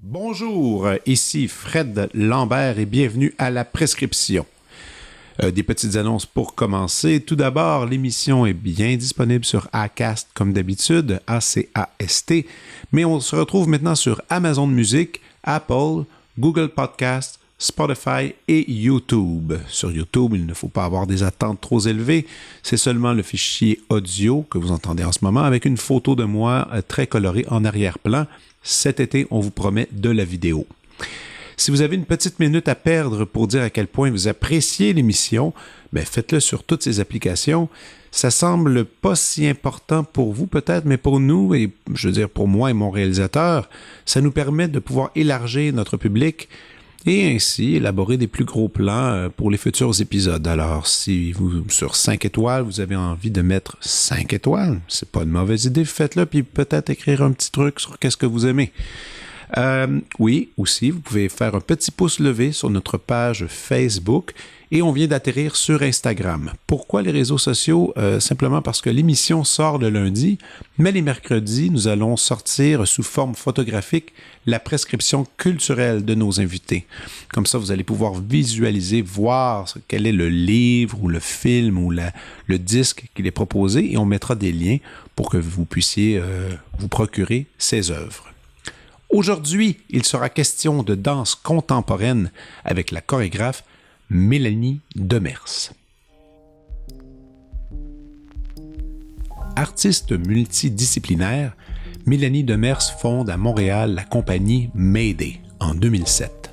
Bonjour, ici Fred Lambert et bienvenue à La Prescription. Des petites annonces pour commencer. Tout d'abord, l'émission est bien disponible sur Acast comme d'habitude, A-C-A-S-T, mais on se retrouve maintenant sur Amazon Music, Apple, Google Podcasts, Spotify et YouTube. Sur YouTube, il ne faut pas avoir des attentes trop élevées. C'est seulement le fichier audio que vous entendez en ce moment avec une photo de moi très colorée en arrière-plan. Cet été, on vous promet de la vidéo. Si vous avez une petite minute à perdre pour dire à quel point vous appréciez l'émission, faites-le sur toutes ces applications. Ça semble pas si important pour vous peut-être, mais pour nous, et je veux dire pour moi et mon réalisateur, ça nous permet de pouvoir élargir notre public et ainsi élaborer des plus gros plans pour les futurs épisodes. Alors, si vous, sur 5 étoiles, vous avez envie de mettre 5 étoiles, c'est pas une mauvaise idée, faites-le, puis peut-être écrire un petit truc sur qu'est-ce que vous aimez. Oui, aussi, vous pouvez faire un petit pouce levé sur notre page Facebook et on vient d'atterrir sur Instagram. Pourquoi les réseaux sociaux? Simplement parce que l'émission sort le lundi, mais les mercredis, nous allons sortir sous forme photographique la prescription culturelle de nos invités. Comme ça, vous allez pouvoir visualiser, voir quel est le livre ou le film ou le disque qu'il est proposé et on mettra des liens pour que vous puissiez vous procurer ces œuvres. Aujourd'hui, il sera question de danse contemporaine avec la chorégraphe Mélanie Demers. Artiste multidisciplinaire, Mélanie Demers fonde à Montréal la compagnie Mayday en 2007.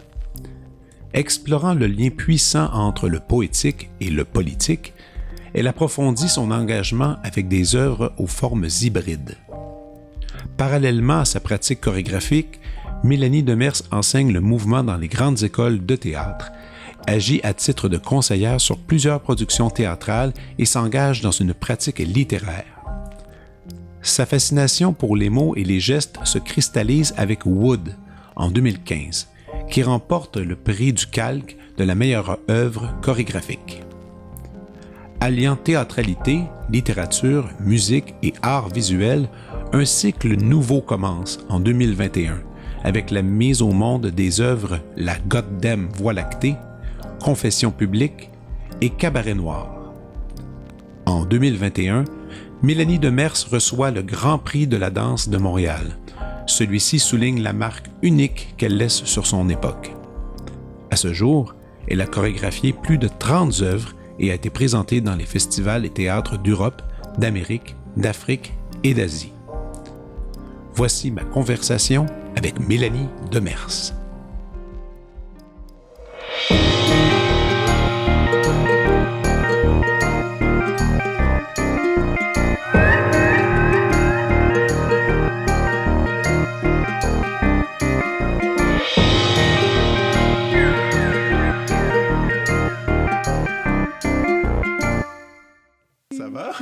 Explorant le lien puissant entre le poétique et le politique, elle approfondit son engagement avec des œuvres aux formes hybrides. Parallèlement à sa pratique chorégraphique, Mélanie Demers enseigne le mouvement dans les grandes écoles de théâtre, agit à titre de conseillère sur plusieurs productions théâtrales et s'engage dans une pratique littéraire. Sa fascination pour les mots et les gestes se cristallise avec Wood en 2015, qui remporte le prix du Calque de la meilleure œuvre chorégraphique. Alliant théâtralité, littérature, musique et art visuel, un cycle nouveau commence en 2021 avec la mise au monde des œuvres La Goddamn Voie lactée, Confession publique et Cabaret noir. En 2021, Mélanie Demers reçoit le Grand Prix de la danse de Montréal. Celui-ci souligne la marque unique qu'elle laisse sur son époque. À ce jour, elle a chorégraphié plus de 30 œuvres et a été présentée dans les festivals et théâtres d'Europe, d'Amérique, d'Afrique et d'Asie. Voici ma conversation avec Mélanie Demers.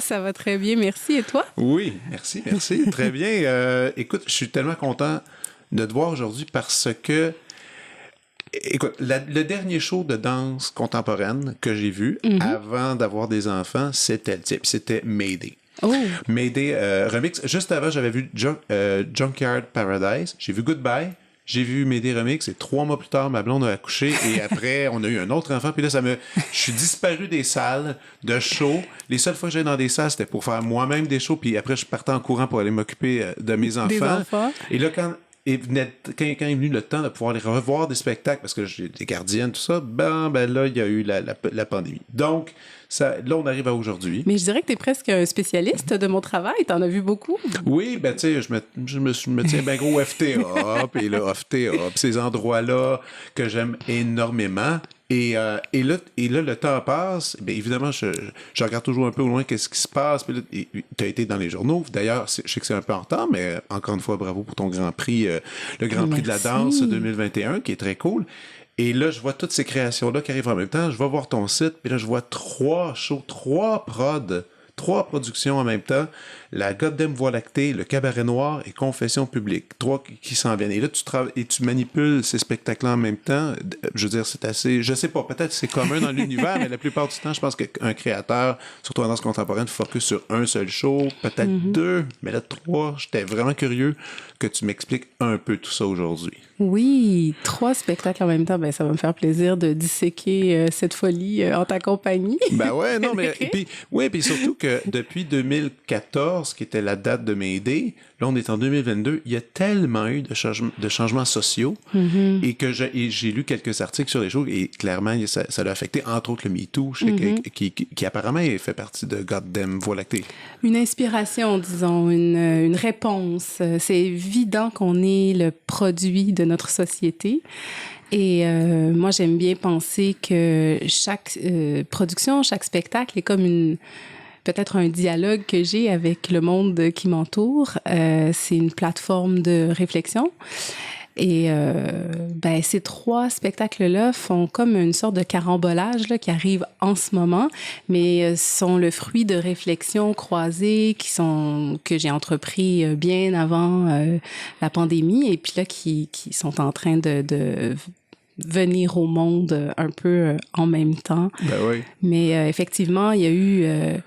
Ça va très bien, merci. Et toi? Oui, merci. Très bien. Écoute, je suis tellement content de te voir aujourd'hui parce que, écoute, le dernier show de danse contemporaine que j'ai vu avant d'avoir des enfants, c'était Mayday. Oh. Mayday Remix. Juste avant, j'avais vu Junkyard Paradise. J'ai vu Goodbye. J'ai vu Mayday Remix et 3 mois plus tard, ma blonde a accouché et après, on a eu un autre enfant. Puis là, je suis disparu des salles de shows. Les seules fois que j'allais dans des salles, c'était pour faire moi-même des shows. Puis après, je partais en courant pour aller m'occuper de mes enfants. Des enfants. Et là, quand est venu le temps de pouvoir les revoir des spectacles, parce que j'ai des gardiennes, tout ça, ben là, il y a eu la pandémie. Donc, là, on arrive à aujourd'hui. Mais je dirais que tu es presque un spécialiste de mon travail. Tu en as vu beaucoup. Oui, ben tu sais, je me tiens bien gros au FTA, puis le FTA, puis ces endroits-là que j'aime énormément. Et là, le temps passe. Bien évidemment, je regarde toujours un peu au loin qu'est-ce qui se passe. Puis là, tu as été dans les journaux. D'ailleurs, je sais que c'est un peu en retard, mais encore une fois, bravo pour ton Grand Prix, le Grand Prix de la danse 2021, qui est très cool. Et là, je vois toutes ces créations-là qui arrivent en même temps. Je vais voir ton site, puis là, je vois 3 shows, 3 prods, 3 productions en même temps. La Goddamn Voie lactée, le Cabaret Noir et Confession publique. 3 qui s'en viennent. Et là, tu manipules ces spectacles en même temps. Je veux dire, c'est assez... Je sais pas, peut-être c'est commun dans l'univers, mais la plupart du temps, je pense qu'un créateur, surtout en danse contemporaine, focus sur un seul show, peut-être 2, mais là, 3. J'étais vraiment curieux que tu m'expliques un peu tout ça aujourd'hui. Oui, 3 spectacles en même temps, ben ça va me faire plaisir de disséquer cette folie en ta compagnie. Ben ouais, non, mais puis surtout que depuis 2014, qui était la date de Mayday, là on est en 2022, il y a tellement eu de changements sociaux et que j'ai lu quelques articles sur les choses et clairement ça l'a affecté, entre autres le MeToo, qui apparemment fait partie de Goddamn Voie lactée. Une inspiration, disons, une réponse. C'est évident qu'on est le produit de notre société. Et moi, j'aime bien penser que chaque production, chaque spectacle est comme peut-être un dialogue que j'ai avec le monde qui m'entoure. C'est une plateforme de réflexion. Et ces 3 spectacles-là font comme une sorte de carambolage là, qui arrive en ce moment, mais sont le fruit de réflexions croisées que j'ai entrepris bien avant la pandémie et puis là qui sont en train de venir au monde un peu en même temps. Ben oui. Mais effectivement, il y a eu,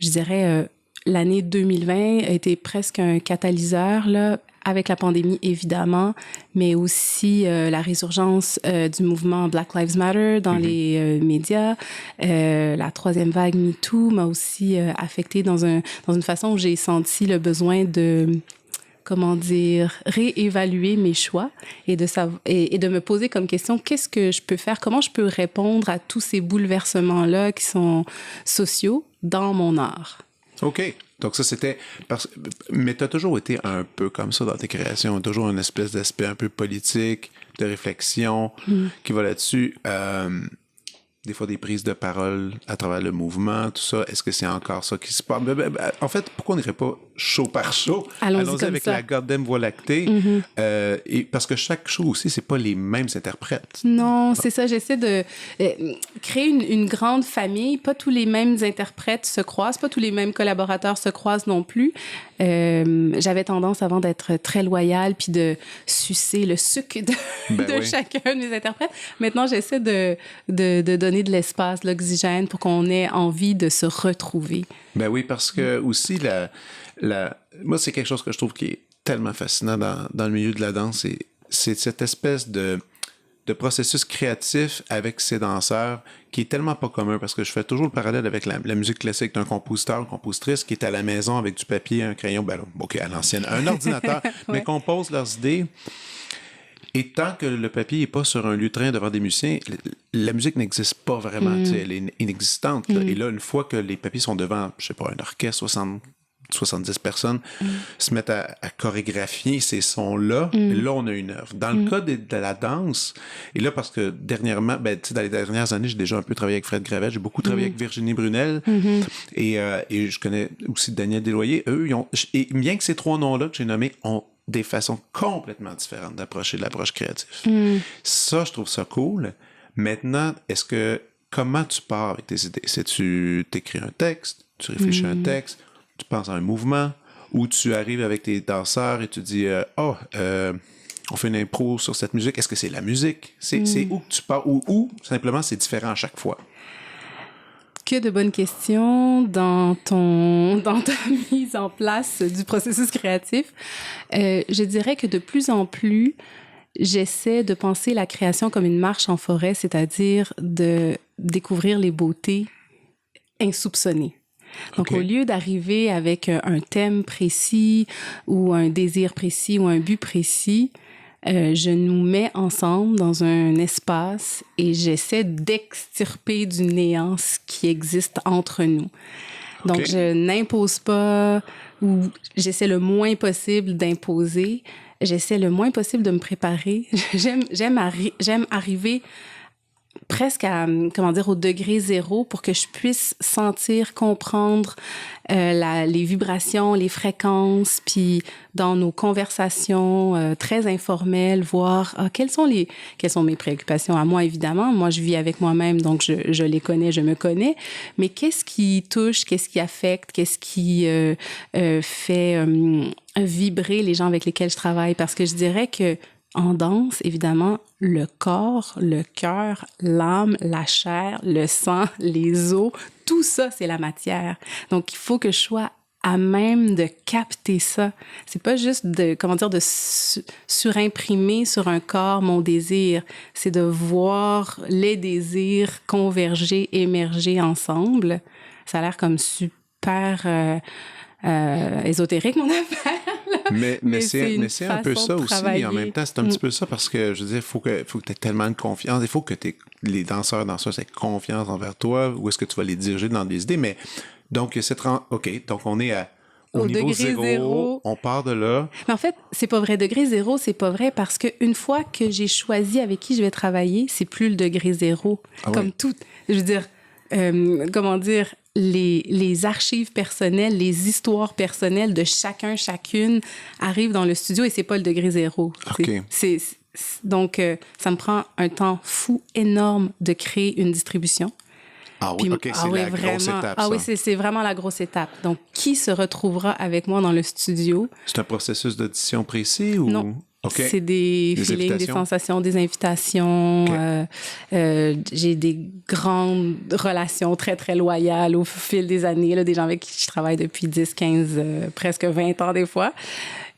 je dirais, l'année 2020 a été presque un catalyseur, là, avec la pandémie, évidemment, mais aussi la résurgence du mouvement Black Lives Matter dans les médias. La 3e vague MeToo m'a aussi affectée dans une façon où j'ai senti le besoin de réévaluer mes choix et de me poser comme question, qu'est-ce que je peux faire? Comment je peux répondre à tous ces bouleversements-là qui sont sociaux dans mon art? OK. Donc ça, c'était... Mais tu as toujours été un peu comme ça dans tes créations, toujours une espèce d'aspect un peu politique, de réflexion qui va là-dessus. Des fois, des prises de parole à travers le mouvement, tout ça. Est-ce que c'est encore ça qui se passe? En fait, pourquoi on n'irait pas show par show? Allons-y avec ça. La Goddamn Voie lactée. Et parce que chaque show aussi, c'est pas les mêmes interprètes. Non, c'est ça. J'essaie de créer une grande famille. Pas tous les mêmes interprètes se croisent, pas tous les mêmes collaborateurs se croisent non plus. J'avais tendance avant d'être très loyale puis de sucer le sucre de chacun des interprètes. Maintenant, j'essaie de donner de l'espace, de l'oxygène pour qu'on ait envie de se retrouver. Ben oui, parce que aussi, moi, c'est quelque chose que je trouve qui est tellement fascinant dans le milieu de la danse, c'est cette espèce de processus créatif avec ces danseurs qui est tellement pas commun parce que je fais toujours le parallèle avec la musique classique d'un compositeur ou compositrice qui est à la maison avec du papier, un crayon, OK, à l'ancienne, un ordinateur, mais compose leurs idées. Et tant que le papier n'est pas sur un lutrin devant des musiciens, la musique n'existe pas vraiment. Elle est inexistante. Là. Et là, une fois que les papiers sont devant, je sais pas, un orchestre, 70 personnes, se mettent à chorégraphier ces sons-là, et là, on a une œuvre. Dans le cas de la danse, et là, parce que dernièrement, dans les dernières années, j'ai déjà un peu travaillé avec Fred Gravel, j'ai beaucoup travaillé avec Virginie Brunel, et je connais aussi Daniel Desloyer. Eux, et bien que ces 3 noms-là que j'ai nommés ont des façons complètement différentes d'approcher de l'approche créative. Ça, je trouve ça cool. Maintenant, comment tu pars avec tes idées? Tu t'écris un texte, tu réfléchis à un texte, tu penses à un mouvement, ou tu arrives avec tes danseurs et tu dis on fait une impro sur cette musique. Est-ce que c'est la musique? C'est où que tu pars? Ou simplement c'est différent à chaque fois? Que de bonnes questions dans ta mise en place du processus créatif. Je dirais que de plus en plus, j'essaie de penser la création comme une marche en forêt, c'est-à-dire de découvrir les beautés insoupçonnées. Donc, au lieu d'arriver avec un thème précis ou un désir précis ou un but précis, je nous mets ensemble dans un espace et j'essaie d'extirper du néant ce qui existe entre nous. Donc, je n'impose pas ou j'essaie le moins possible d'imposer. J'essaie le moins possible de me préparer. J'aime arriver presque à, comment dire, au degré zéro pour que je puisse sentir, comprendre les vibrations, les fréquences, puis dans nos conversations très informelles, voir quelles sont mes préoccupations à moi, évidemment. Moi, je vis avec moi-même, donc je les connais, je me connais. Mais qu'est-ce qui touche, qu'est-ce qui affecte, qu'est-ce qui fait vibrer les gens avec lesquels je travaille? Parce que je dirais que en danse, évidemment, le corps, le cœur, l'âme, la chair, le sang, les os, tout ça, c'est la matière. Donc, il faut que je sois à même de capter ça. C'est pas juste de surimprimer sur un corps mon désir. C'est de voir les désirs converger, émerger ensemble. Ça a l'air comme super ésotérique, mon affaire. Mais c'est un peu ça aussi. En même temps, c'est un petit peu ça parce que, je veux dire, il faut que tu aies tellement de confiance. Il faut que les danseuses aient confiance envers toi. Où est-ce que tu vas les diriger dans des idées? Mais donc, donc on est au niveau zéro. On part de là. Mais en fait, c'est pas vrai. Degré zéro, c'est pas vrai parce qu'une fois que j'ai choisi avec qui je vais travailler, c'est plus le degré zéro. Comme tout. Je veux dire, comment dire, les archives personnelles, les histoires personnelles de chacune arrivent dans le studio et c'est pas le degré zéro. OK. Donc, ça me prend un temps fou énorme de créer une distribution. Ah oui, OK, c'est la grosse étape, Ah oui, c'est vraiment la grosse étape. Donc, qui se retrouvera avec moi dans le studio? C'est un processus d'audition précis ou... Non. Okay. C'est des feelings, des sensations, des invitations. Okay. J'ai des grandes relations très, très loyales au fil des années, là, des gens avec qui je travaille depuis 10, 15, presque 20 ans des fois.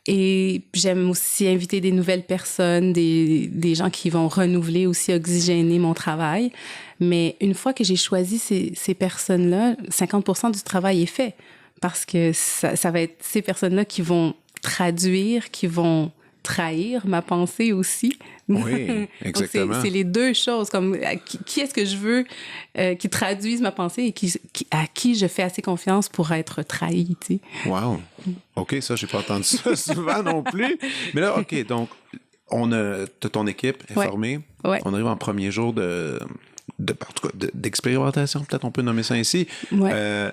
Et j'aime aussi inviter des nouvelles personnes, des gens qui vont renouveler aussi, oxygéner mon travail. Mais une fois que j'ai choisi ces personnes-là, 50% du travail est fait parce que ça va être ces personnes-là qui vont traduire, qui vont trahir ma pensée aussi. Oui, exactement. Donc c'est les deux choses. Comme qui est-ce que je veux qui traduise ma pensée et à qui je fais assez confiance pour être trahi, tu sais. Wow. OK, ça, j'ai pas entendu ça souvent non plus. Mais là, OK, donc, ton équipe est formée. Ouais. On arrive en premier jour en tout cas, d'expérimentation, peut-être on peut nommer ça ainsi. Ouais.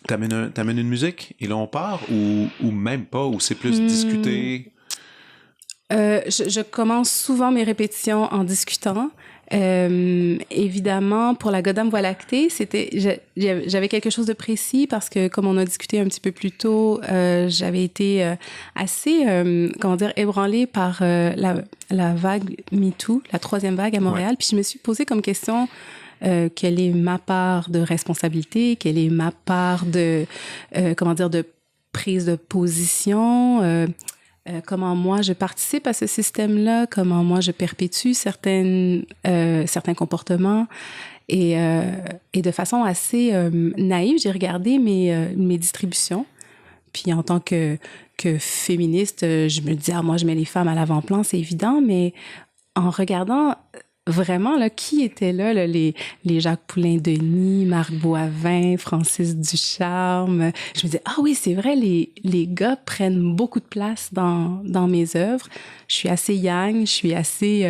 T'amènes une musique et là, on part ou même pas, ou c'est plus discuter? Je commence souvent mes répétitions en discutant. Évidemment, pour la Godam Voie lactée, j'avais quelque chose de précis parce que, comme on a discuté un petit peu plus tôt, j'avais été assez, ébranlée par la vague MeToo, la 3e vague à Montréal. Ouais. Puis je me suis posé comme question quelle est ma part de responsabilité, quelle est ma part de prise de position. Comment moi je participe à ce système-là, comment moi je perpétue certains comportements. Et de façon assez naïve, j'ai regardé mes distributions. Puis en tant que féministe, je me dis, moi je mets les femmes à l'avant-plan, c'est évident, mais en regardant vraiment, là, qui était là, les Jacques Poulain-Denis, Marc Boivin, Francis Ducharme. Je me disais, ah oui, c'est vrai, les gars prennent beaucoup de place dans mes œuvres. Je suis assez yang, je suis assez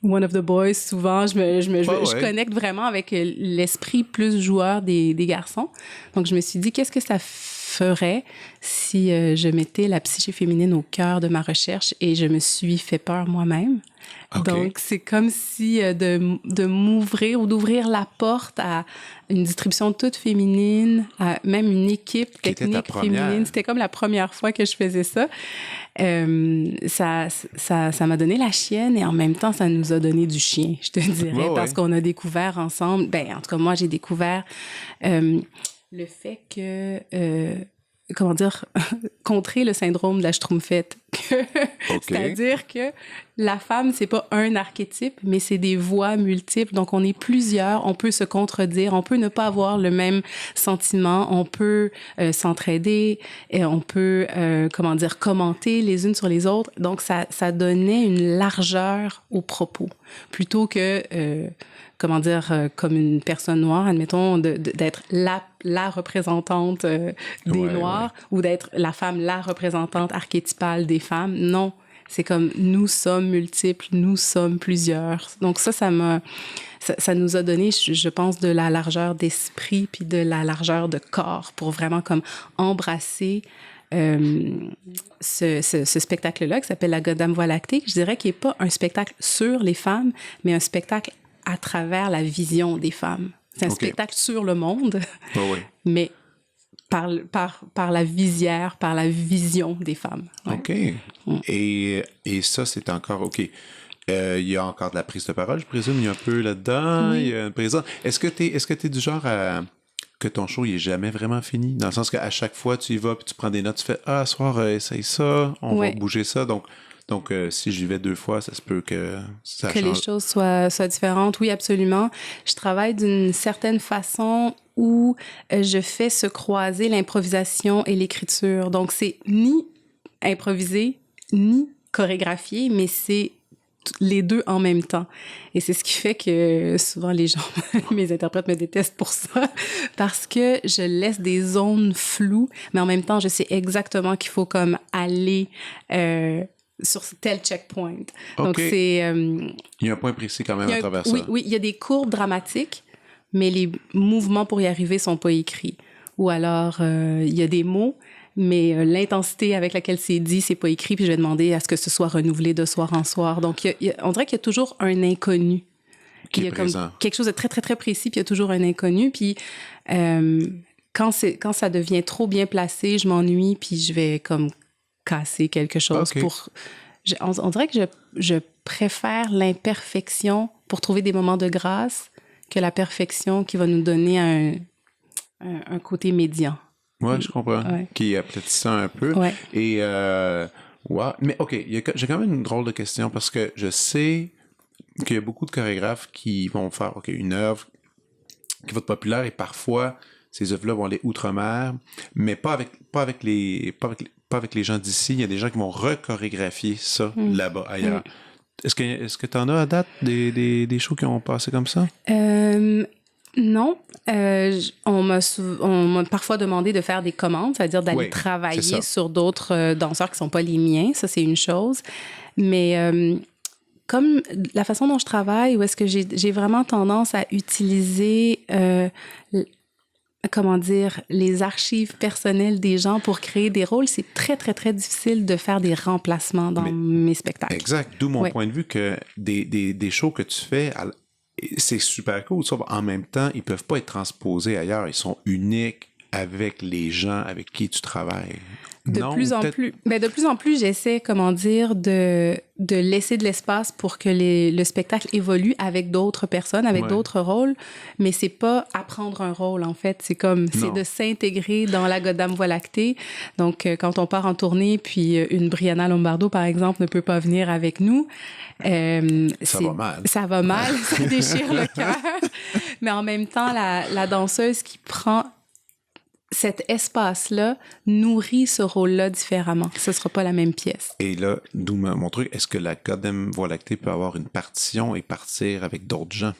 one of the boys, souvent. Je connecte vraiment avec l'esprit plus joueur des garçons. Donc, je me suis dit, qu'est-ce que ça ferait si je mettais la psyché féminine au cœur de ma recherche et je me suis fait peur moi-même. Okay. Donc, c'est comme si de m'ouvrir ou d'ouvrir la porte à une distribution toute féminine, à même une équipe technique féminine. C'était comme la première fois que je faisais ça. Ça m'a donné la chienne et en même temps, ça nous a donné du chien, je te dirais, parce qu'on a découvert ensemble, en tout cas, moi, j'ai découvert le fait que... contrer le syndrome de la Schtroumpfette. C'est-à-dire que la femme, c'est pas un archétype, mais c'est des voix multiples. Donc, on est plusieurs, on peut se contredire, on peut ne pas avoir le même sentiment, on peut s'entraider, et on peut, commenter les unes sur les autres. Donc, ça donnait une largeur aux propos, plutôt que... comme une personne noire, admettons, d'être la représentante des Noirs ou d'être la femme, la représentante archétypale des femmes. Non, C'est comme nous sommes multiples, nous sommes plusieurs. Donc ça nous a donné, je pense, de la largeur d'esprit puis de la largeur de corps pour vraiment comme embrasser ce spectacle-là qui s'appelle La Goddamn Voie lactée. Je dirais qu'il n'est pas un spectacle sur les femmes, mais un spectacle à travers la vision des femmes. C'est un spectacle sur le monde, mais par la visière, par la vision des femes. Ouais. OK. Et ça, c'est encore... OK. Il y a encore de la prise de parole, je présume. Il y a un peu là-dedans. Oui. Il y a une présence. Est-ce que t'es du genre à... que ton show il est jamais vraiment fini? Dans le sens qu'à chaque fois, tu y vas puis tu prends des notes, tu fais « Ah, ce soir, essaye ça, on va bouger ça. » Donc, si j'y vais 2 fois, ça se peut que ça change. Que les choses soient différentes. Oui, absolument. Je travaille d'une certaine façon où je fais se croiser l'improvisation et l'écriture. Donc, c'est ni improvisé, ni chorégraphié, mais c'est les deux en même temps. Et c'est ce qui fait que souvent les gens, mes interprètes me détestent pour ça, parce que je laisse des zones floues, mais en même temps, je sais exactement qu'il faut comme aller sur tel checkpoint. Okay. Donc, c'est... il y a un point précis quand même à travers ça. Oui, il y a des courbes dramatiques, mais les mouvements pour y arriver sont pas écrits. Ou alors, il y a des mots, mais l'intensité avec laquelle c'est dit, c'est pas écrit, puis je vais demander à ce que ce soit renouvelé de soir en soir. Donc, on dirait qu'il y a toujours un inconnu. Qui est présent. Comme quelque chose de très, très, très précis, puis il y a toujours un inconnu. Puis, quand ça devient trop bien placé, je m'ennuie, puis je vais comme casser quelque chose pour... On dirait que je préfère l'imperfection pour trouver des moments de grâce que la perfection qui va nous donner un côté médian. Oui, je comprends. Ouais. Qui aplatit ça un peu. Ouais. Et, mais OK, j'ai quand même une drôle de question parce que je sais qu'il y a beaucoup de chorégraphes qui vont faire une œuvre qui va être populaire et parfois ces œuvres-là vont aller outre-mer, mais pas avec les gens d'ici. Il y a des gens qui vont rechorégraphier ça là-bas, ailleurs. Est-ce que tu en as à date des shows qui ont passé comme ça? Non. On m'a parfois demandé de faire des commandes, c'est-à-dire d'aller travailler sur d'autres danseurs qui ne sont pas les miens. Ça, c'est une chose. Mais comme la façon dont je travaille, où est-ce que j'ai vraiment tendance à utiliser... les archives personnelles des gens pour créer des rôles, c'est très, très, très difficile de faire des remplacements dans mes spectacles. Exact. D'où mon point de vue que des shows que tu fais, c'est super cool. Sauf en même temps, ils peuvent pas être transposés ailleurs. Ils sont uniques avec les gens avec qui tu travailles. De plus en plus, j'essaie, de laisser de l'espace pour que le spectacle évolue avec d'autres personnes, avec d'autres rôles, mais c'est pas apprendre un rôle, en fait. C'est de s'intégrer dans la Goddamn Voie lactée. Donc, quand on part en tournée, puis une Brianna Lombardo, par exemple, ne peut pas venir avec nous, ça va mal. Ça va mal, ça déchire le cœur. Mais en même temps, la danseuse qui prend cet espace-là nourrit ce rôle-là différemment. Ce ne sera pas la même pièce. Et là, d'où mon truc, est-ce que la Goddamn Voie lactée peut avoir une partition et partir avec d'autres gens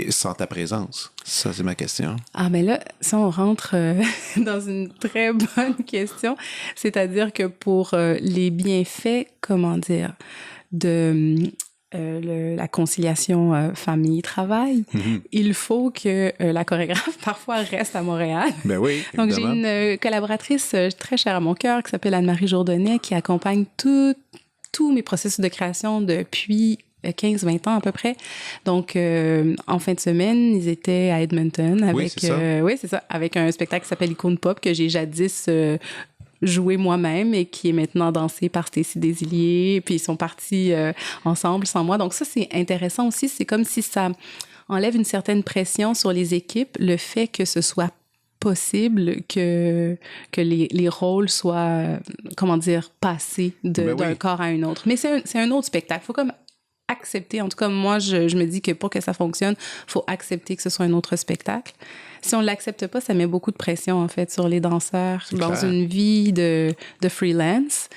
sans ta présence? Ça, c'est ma question. Ah, mais là, ça, on rentre dans une très bonne question. C'est-à-dire que pour les bienfaits, de... la conciliation famille-travail, il faut que la chorégraphe parfois reste à Montréal. Ben oui, évidemment. Donc, j'ai une collaboratrice très chère à mon cœur qui s'appelle Anne-Marie Jourdonnet qui accompagne tous mes processus de création depuis 15-20 ans à peu près. Donc, en fin de semaine, ils étaient à Edmonton avec, c'est ça, avec un spectacle qui s'appelle Icône Pop que j'ai jadis joué moi-même et qui est maintenant dansé par Stécie Desilliers. Puis ils sont partis ensemble sans moi. Donc ça, c'est intéressant aussi. C'est comme si ça enlève une certaine pression sur les équipes, le fait que ce soit possible que les rôles soient, passés d'un corps à un autre. Mais c'est un autre spectacle. Il faut comme accepter. En tout cas, moi, je me dis que pour que ça fonctionne, il faut accepter que ce soit un autre spectacle. Si on ne l'accepte pas, ça met beaucoup de pression, en fait, sur les danseurs. Dans une vie de freelance,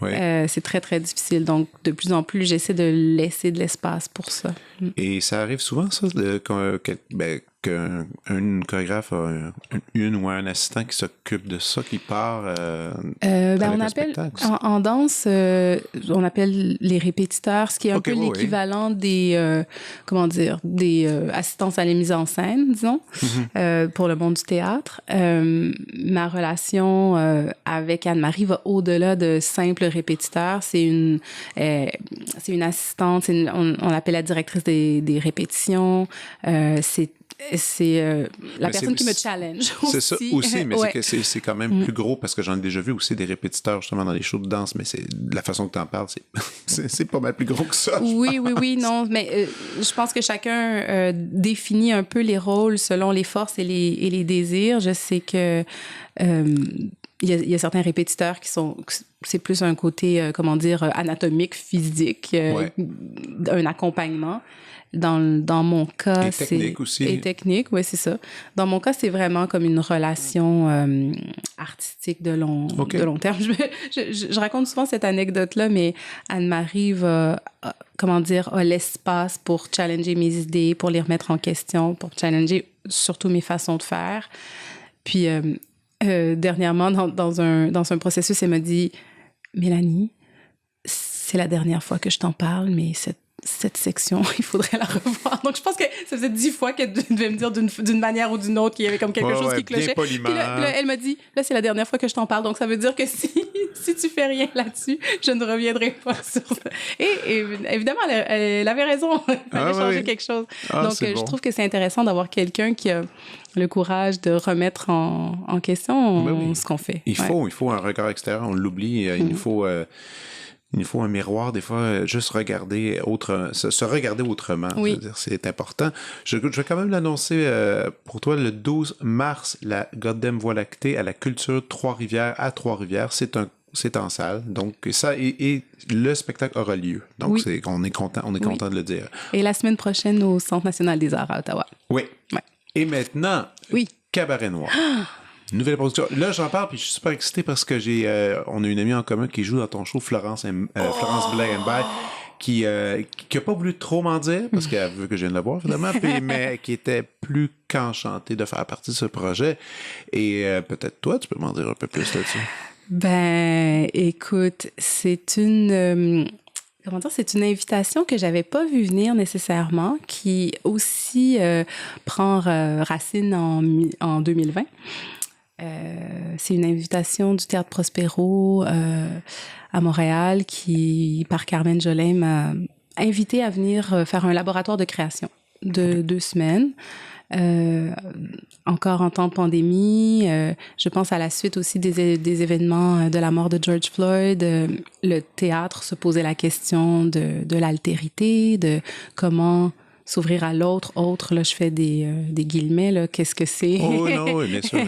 c'est très, très difficile. Donc, de plus en plus, j'essaie de laisser de l'espace pour ça. Et ça arrive souvent, ça, qu'un chorégraphe a une ou un assistant qui s'occupe de ça, qui part on appelle en danse, on appelle les répétiteurs, ce qui est un peu l'équivalent des des assistances à la mise en scène, disons, pour le monde du théâtre. Ma relation avec Anne-Marie va au-delà de simple répétiteur. C'est une assistante, on l'appelle la directrice des répétitions. C'est la personne qui me challenge aussi. C'est ça aussi, mais c'est quand même plus gros parce que j'en ai déjà vu aussi des répétiteurs justement dans les shows de danse, mais c'est la façon que tu en parles, c'est pas mal plus gros que ça. Oui, non, mais je pense que chacun définit un peu les rôles selon les forces et les désirs. Je sais que il y a certains répétiteurs c'est plus un côté, anatomique, physique, un accompagnement. Dans mon cas, c'est... Et technique aussi. Et technique, oui, c'est ça. Dans mon cas, c'est vraiment comme une relation artistique de long terme. Je raconte souvent cette anecdote-là, mais Anne-Marie a l'espace pour challenger mes idées, pour les remettre en question, pour challenger surtout mes façons de faire. Puis, dernièrement, dans un processus, elle m'a dit « Mélanie, c'est la dernière fois que je t'en parle, mais cette section, il faudrait la revoir. » Donc, je pense que ça faisait 10 fois qu'elle devait me dire d'une manière ou d'une autre qu'il y avait comme quelque chose qui clochait. Puis là, elle m'a dit, là, c'est la dernière fois que je t'en parle. Donc, ça veut dire que si tu fais rien là-dessus, je ne reviendrai pas sur ça. Et évidemment, elle avait raison. Il fallait changer quelque chose. Donc, je trouve que c'est intéressant d'avoir quelqu'un qui a le courage de remettre en question ce qu'on fait. Il faut un regard extérieur. On l'oublie. Il nous faut un miroir, des fois, juste regarder se regarder autrement. Oui. Je veux dire, c'est important. Je vais quand même l'annoncer pour toi le 12 mars, la Goddamn Voie lactée à la Culture Trois-Rivières à Trois-Rivières. C'est en salle. Donc, ça, et le spectacle aura lieu. Donc, on est content de le dire. Et la semaine prochaine au Centre national des arts à Ottawa. Oui. Ouais. Et maintenant, Cabaret Noir. Nouvelle production. Là, j'en parle, puis je suis super excité parce que on a une amie en commun qui joue dans ton show, Florence Blayenberg, qui a pas voulu trop m'en dire, parce qu'elle veut que je vienne le voir, finalement, mais qui était plus qu'enchantée de faire partie de ce projet. Et peut-être toi, tu peux m'en dire un peu plus là-dessus. Ben, écoute, c'est une invitation que j'avais pas vue venir nécessairement, qui aussi prend racine en 2020. C'est une invitation du Théâtre Prospero à Montréal par Carmen Jolin m'a invité à venir faire un laboratoire de création de 2 semaines. Encore en temps de pandémie, je pense à la suite aussi des événements de la mort de George Floyd, le théâtre se posait la question de l'altérité, de comment s'ouvrir à l'autre. Autre, là, je fais des guillemets, là. Qu'est-ce que c'est? Oh non, oui, bien sûr.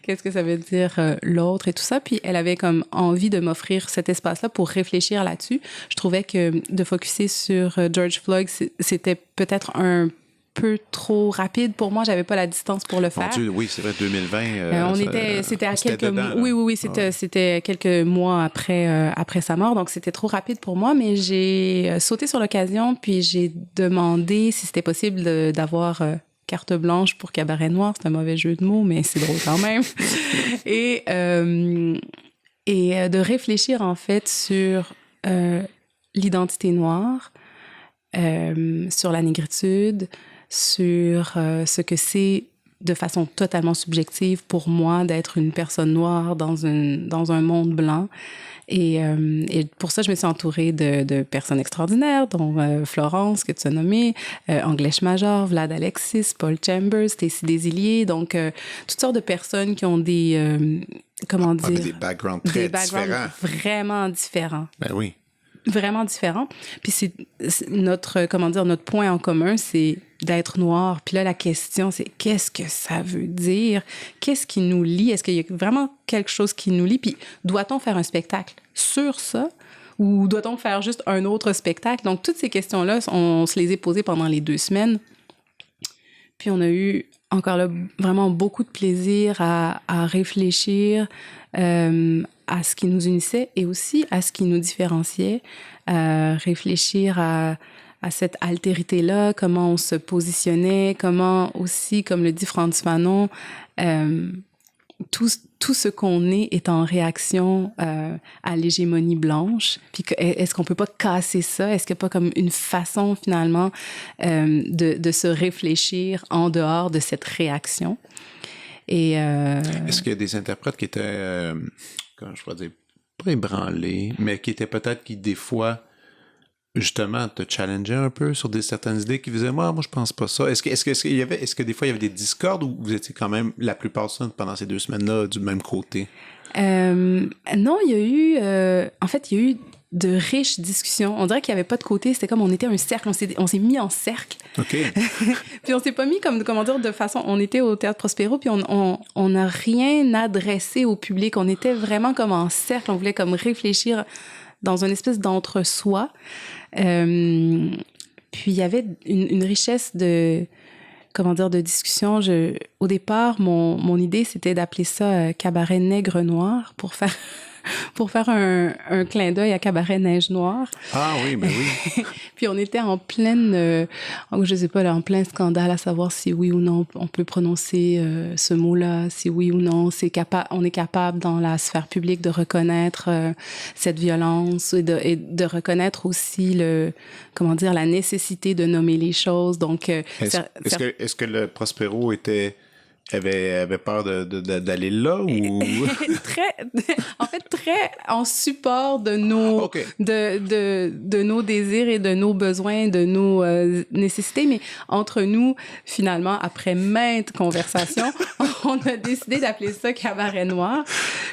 Qu'est-ce que ça veut dire, l'autre et tout ça? Puis elle avait comme envie de m'offrir cet espace-là pour réfléchir là-dessus. Je trouvais que de focusser sur George Floyd, c'était peut-être un peu trop rapide pour moi. J'avais pas la distance pour le faire. Mon Dieu, oui, c'est vrai, 2020. C'était à quelques mois. Oui, c'était quelques mois après sa mort, donc c'était trop rapide pour moi. Mais j'ai sauté sur l'occasion, puis j'ai demandé si c'était possible d'avoir carte blanche pour Cabaret Noir. C'est un mauvais jeu de mots, mais c'est drôle quand même. et de réfléchir en fait sur l'identité noire, sur la négritude, sur ce que c'est de façon totalement subjective pour moi d'être une personne noire dans un monde blanc. Et pour ça, je me suis entourée de personnes extraordinaires, dont Florence, que tu as nommée, Anglèche Major, Vlad Alexis, Paul Chambers, Stacy Desilliers, donc toutes sortes de personnes qui ont des backgrounds très différents. Vraiment différents. Ben oui. Vraiment différent. Puis c'est notre point en commun, c'est d'être noir. Puis là, la question, c'est qu'est-ce que ça veut dire? Qu'est-ce qui nous lie? Est-ce qu'il y a vraiment quelque chose qui nous lie? Puis doit-on faire un spectacle sur ça? Ou doit-on faire juste un autre spectacle? Donc, toutes ces questions-là, on se les est posées pendant les 2 semaines. Puis on a eu encore là vraiment beaucoup de plaisir à réfléchir à ce qui nous unissait et aussi à ce qui nous différenciait, réfléchir à cette altérité-là, comment on se positionnait, comment aussi, comme le dit Frantz Fanon, tout ce qu'on est en réaction à l'hégémonie blanche. Puis est-ce qu'on peut pas casser ça? Est-ce qu'il n'y a pas comme une façon, finalement, de se réfléchir en dehors de cette réaction? Et est-ce qu'il y a des interprètes qui étaient, comment je pourrais dire, pas ébranlés, mais qui étaient peut-être qui, des fois, justement, te challengeaient un peu sur certaines idées qui faisaient moi je pense pas ça. Est-ce que des fois il y avait des discordes ou vous étiez quand même la plupart du temps pendant ces 2 semaines-là du même côté? Non, il y a eu en fait il y a eu de riches discussions. On dirait qu'il n'y avait pas de côté. C'était comme on était un cercle. On s'est mis en cercle. OK. Puis on s'est pas mis comment dire, de façon... On était au Théâtre Prospero, puis on n'a rien adressé au public. On était vraiment comme en cercle. On voulait comme réfléchir dans une espèce d'entre-soi. Puis il y avait une richesse de... comment dire, de discussion. Au départ, mon idée, c'était d'appeler ça Cabaret Nègre Noir pour faire un clin d'œil à Cabaret Neige Noire. Ah oui, ben oui. Puis on était en pleine, je sais pas, là, en plein scandale à savoir si oui ou non on peut prononcer ce mot-là, si oui ou non on est capable dans la sphère publique de reconnaître cette violence et de reconnaître aussi la nécessité de nommer les choses. Donc, est-ce que le Prospero avait peur d'aller là ou très en support de nos de nos désirs et de nos besoins, de nos nécessités, mais entre nous, finalement, après maintes conversations, on a décidé d'appeler ça Cabaret Noir,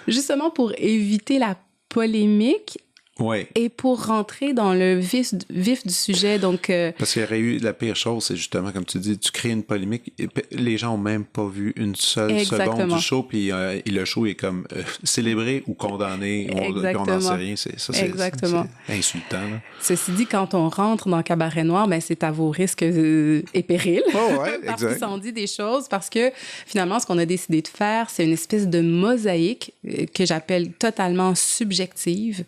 justement pour éviter la polémique. Ouais. Et pour rentrer dans le vif du sujet, donc... Parce qu'il y aurait eu la pire chose, c'est justement, comme tu dis, tu crées une polémique, les gens n'ont même pas vu une seule seconde du show, puis le show est comme célébré ou condamné, puis on n'en sait rien. C'est insultant. Là. Ceci dit, quand on rentre dans Cabaret Noir, ben, c'est à vos risques et périls. Oh ouais, parce qu'ils s'en dit des choses, parce que finalement, ce qu'on a décidé de faire, c'est une espèce de mosaïque que j'appelle totalement subjective.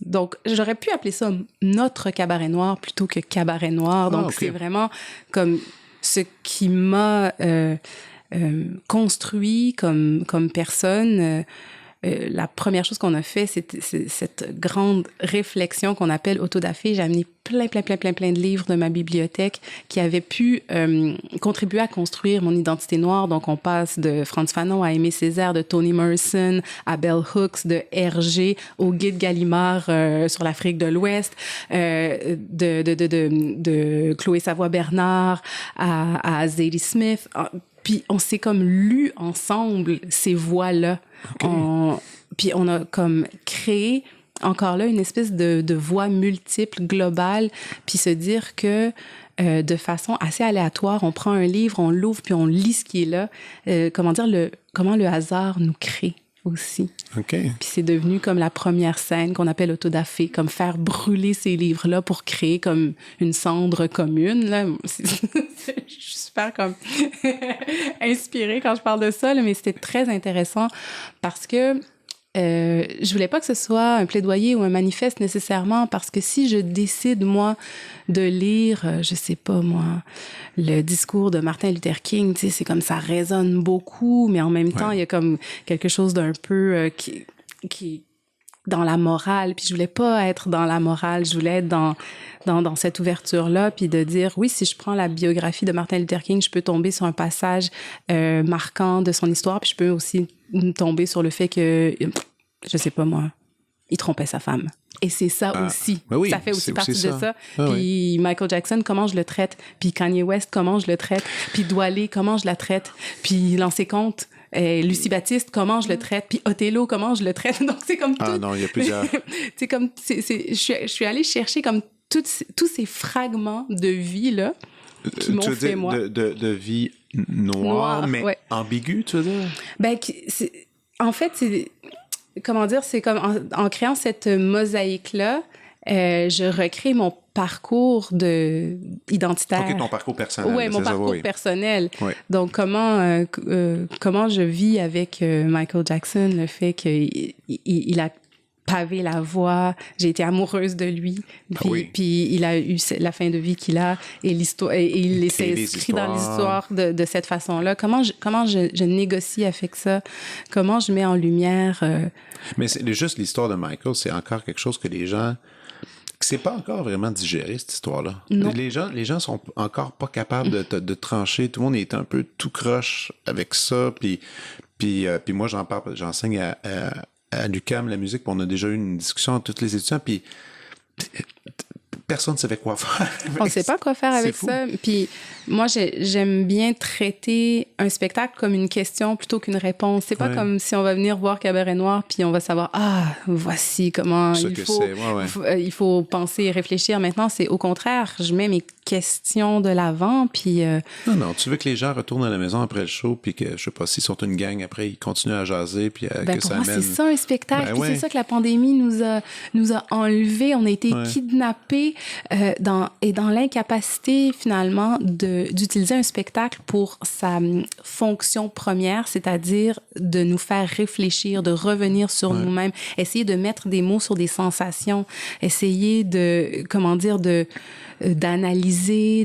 Donc, j'aurais pu appeler ça notre Cabaret Noir plutôt que Cabaret Noir. Donc, c'est vraiment comme ce qui m'a construit comme personne. La première chose qu'on a fait, c'est cette grande réflexion qu'on appelle autodafé. J'ai amené plein de livres de ma bibliothèque qui avaient pu contribuer à construire mon identité noire. Donc, on passe de Frantz Fanon à Aimé Césaire, de Toni Morrison, à Bell Hooks, de Hergé, au Guide Gallimard sur l'Afrique de l'Ouest, de Chloé Savoie-Bernard à Zadie Smith. Puis on s'est comme lu ensemble ces voix-là. Puis on a comme créé encore là une espèce de voix multiple, globale, puis se dire que de façon assez aléatoire, on prend un livre, on l'ouvre, puis on lit ce qui est là. Comment le hasard nous crée aussi. Okay. Puis c'est devenu comme la première scène qu'on appelle autodafé, comme faire brûler ces livres-là pour créer comme une cendre commune. Là. Je suis super comme inspirée quand je parle de ça, là, mais c'était très intéressant parce que je voulais pas que ce soit un plaidoyer ou un manifeste nécessairement, parce que si je décide, moi, de lire, je sais pas, moi, le discours de Martin Luther King, tu sais, c'est comme ça résonne beaucoup, mais en même temps, il y a comme quelque chose d'un peu qui dans la morale, puis je voulais pas être dans la morale, je voulais être dans cette ouverture-là, puis de dire, oui, si je prends la biographie de Martin Luther King, je peux tomber sur un passage marquant de son histoire, puis je peux aussi tomber sur le fait que, je sais pas moi, il trompait sa femme. Et c'est ça aussi. Ben oui, ça fait aussi partie de ça. Ah, puis Michael Jackson, comment je le traite? Puis Kanye West, comment je le traite? Puis Doualé, comment je la traite? Puis Lancé Compte, Lucie Baptiste, comment je le traite? Puis Othello, comment je le traite? Donc c'est comme tout. Ah non, il y a plusieurs. C'est comme, je suis allée chercher comme tous ces fragments de vie là qui m'ont fait moi. De vie noire, mais ambiguë, tu veux dire? Ben, en fait, comment dire, c'est comme en créant cette mosaïque-là, je recrée mon parcours identitaire. OK, ton parcours personnel. Oui, mon parcours personnel. Oui. Donc, comment je vis avec Michael Jackson, le fait qu'il a pavé la voie. J'ai été amoureuse de lui. Puis il a eu la fin de vie qu'il a et l'histoire, et il s'est inscrit dans l'histoire de cette façon-là. Comment je négocie avec ça? Comment je mets en lumière... Mais juste l'histoire de Michael, c'est encore quelque chose que les gens... C'est pas encore vraiment digéré, cette histoire-là. Non. Les gens sont encore pas capables de trancher. Tout le monde est un peu tout croche avec ça. Puis moi, j'en parle, j'enseigne à l'UQAM la musique, puis on a déjà eu une discussion avec tous les étudiants, puis personne ne savait quoi faire. On ne sait pas quoi faire avec ça. Puis moi, j'aime bien traiter un spectacle comme une question plutôt qu'une réponse. C'est pas comme si on va venir voir Cabaret Noir puis on va savoir, voici comment il faut penser et réfléchir. Maintenant, c'est au contraire, je mets mes questions de l'avant, puis... Non, tu veux que les gens retournent à la maison après le show, puis que, je sais pas, s'ils sont une gang, après, ils continuent à jaser, puis que ça amène... c'est ça, un spectacle. C'est ça que la pandémie nous a enlevés. On a été kidnappés dans l'incapacité, finalement, d'utiliser un spectacle pour sa fonction première, c'est-à-dire de nous faire réfléchir, de revenir sur nous-mêmes, essayer de mettre des mots sur des sensations, essayer d'analyser,